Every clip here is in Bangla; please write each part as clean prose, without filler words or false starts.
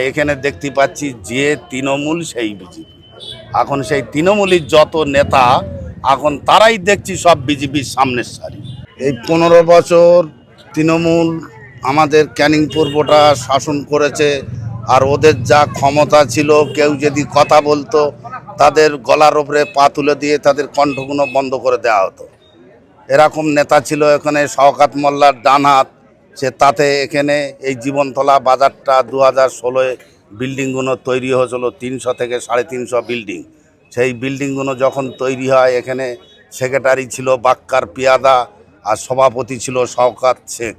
এখানে দেখতে পাচ্ছি যে তৃণমূল সেই বিজেপি। এখন সেই তৃণমূলের যত নেতা এখন তারাই দেখছি সব বিজেপির সামনের সারি। এই 15 বছর তৃণমূল আমাদের ক্যানিং পূর্বটা শাসন করেছে, আর ওদের যা ক্ষমতা ছিল, কেউ যদি কথা বলতো তাদের গলার ওপরে পা তুলে দিয়ে তাদের কণ্ঠগুলো বন্ধ করে দেওয়া হতো। এরকম নেতা ছিল এখানে শওকত মোল্লার ডান হাত। সে তাতে এখানে এই জীবনতলা বাজারটা 2016-এ বিল্ডিংগুলো তৈরি হয়েছিল, 300 থেকে 350 বিল্ডিং। সেই বিল্ডিংগুলো যখন তৈরি হয় এখানে সেক্রেটারি ছিল বাক্কার পিয়াদা, আর সভাপতি ছিল শওকত শেখ।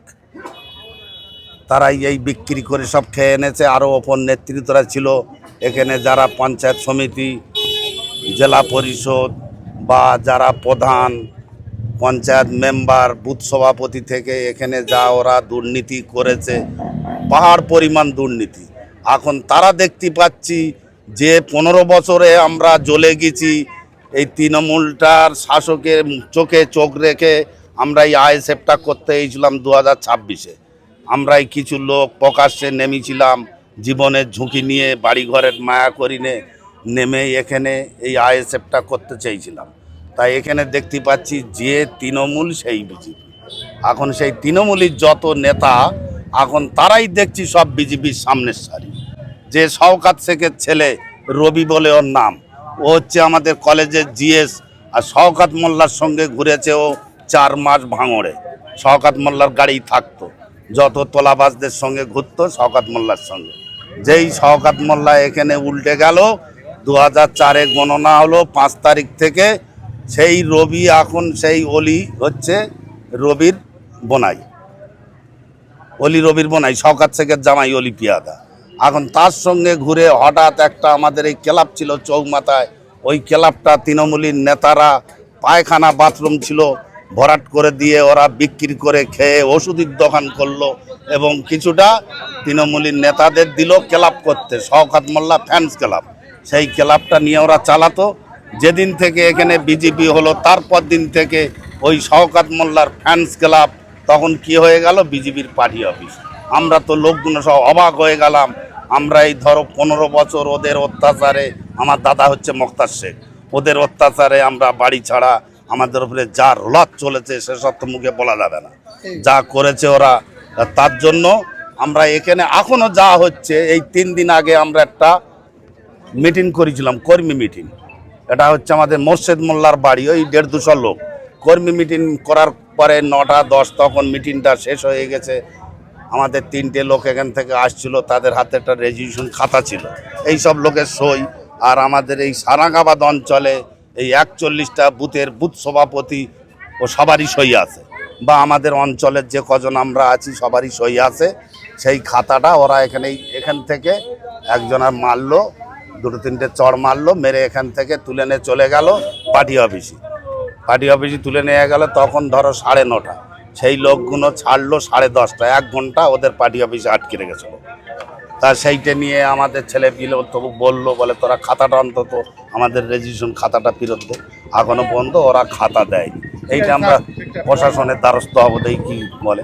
তারাই এই বিক্রি করে সব খেয়ে এনেছে। আরও ওপর নেতৃত্বরা ছিল এখানে, যারা পঞ্চায়েত সমিতি, জেলা পরিষদ বা যারা প্রধান, পঞ্চায়েত মেম্বার, বুথ সভাপতি থেকে এখানে যা ওরা দুর্নীতি করেছে, পাহাড় পরিমাণ দুর্নীতি। এখন তারা দেখতে পাচ্ছি যে 15 বছরে আমরা জ্বলে গেছি। এই তৃণমূলটার শাসকের চোখে চোখ রেখে আমরা এই আইএসএফটা করতে এসেছিলাম 2026-এ। আমরাই কিছু লোক প্রকাশ্যে নেমেছিলাম, জীবনের ঝুঁকি নিয়ে, বাড়িঘরের মায়া করিনে নেমে এখানে এই আইএসএফটা করতে চেয়েছিলাম। তাই এখানে দেখতে পাচ্ছি যে তৃণমূল সেই বিজেপি। এখন সেই তৃণমূলের যত নেতা এখন তারাই দেখছি সব বিজেপির সামনের সারি। যে শওকত শেখের ছেলে রবি বলে ওর নাম, ও হচ্ছে আমাদের কলেজের জিএস, আর শওকত মোল্লার সঙ্গে ঘুরেছে ও 4 মাস ভাঙড়ে। শওকত মোল্লার গাড়ি থাকতো, যত তোলাবাজদের সঙ্গে ঘুরতো শওকত মোল্লার সঙ্গে। যেই শওকত মোল্লা এখানে উল্টে গেল, 2004-এ গণনা হলো 5 তারিখ থেকে, সেই রবি এখন সেই অলি হচ্ছে রবির বোনাই, অলি রবির বোনাই, শওকত শেখের জামাই অলি পিয়াদা। এখন তার সঙ্গে ঘুরে হঠাৎ একটা আমাদের এই ক্লাব ছিল চৌমাথায়, ওই ক্লাবটা তৃণমূলীর নেতারা, পায়খানা বাথরুম ছিল ভরাট করে দিয়ে ওরা বিক্রি করে খেয়ে ওষুধের দোকান করলো, এবং কিছুটা তৃণমূলীর নেতাদের দিল ক্লাব করতে, শওকত মোল্লা ফ্যান্স ক্লাব। সেই ক্লাবটা নিয়ে ওরা চালাতো। যেদিন থেকে এখানে বিজেপি হলো তারপর দিন থেকে ওই শওকত মোল্লার ফ্যান্স ক্লাব তখন কি হয়ে গেল, বিজেপির পার্টি অফিস। আমরা তো লোকগুলো সব অবাক হয়ে গেলাম। আমরা এই ধরো 15 বছর ওদের অত্যাচারে, আমার দাদা হচ্ছে মোক্তার শেখ, ওদের অত্যাচারে আমরা বাড়ি ছাড়া, আমাদের উপরে যা রোলাত চলেছে সেসব তো মুখে বলা যাবে না, যা করেছে ওরা। তার জন্য আমরা এখানে এখনও যা হচ্ছে, এই 3 দিন আগে আমরা একটা মিটিং করেছিলাম, কর্মী মিটিং। এটা হচ্ছে আমাদের মোর্শেদ মোল্লার বাড়ি, ওই 150-200 লোক। কর্মী মিটিং করার পরে 9টা 10 তখন মিটিংটা শেষ হয়ে গেছে। আমাদের 3টে লোক এখান থেকে আসছিল, তাদের হাতে একটা রেজিস্ট্রেশন খাতা ছিল, এই সব লোকের সই। আর আমাদের এই সারাঙ্গাবাদ অঞ্চলে এই 41টা বুথের বুথ সভাপতি ও সবারই সই আছে, বা আমাদের অঞ্চলের যে কজন আমরা আছি সবারই সই আছে। সেই খাতাটা ওরা এখান থেকে একজনের মারলো, 2-3টে চড় মারলো, মেরে এখান থেকে তুলে নিয়ে চলে গেল পার্টি অফিসে। পার্টি অফিসে তুলে নিয়ে গেল তখন ধরো 9:30। সেই লোকগুলো ছাড়লো 10:30, 1 ঘন্টা ওদের পার্টি অফিসে আটকে রেখেছিল। তা সেইটা নিয়ে আমাদের ছেলে পিলে তবু বললো, বলে তোরা খাতাটা অন্তত আমাদের রেজিস্ট্রেশন খাতাটা ফেরত দে। এখনো পর্যন্ত ওরা খাতা দেয়নি। এইটা আমরা প্রশাসনের দ্বারস্থ হবো, কি বলে।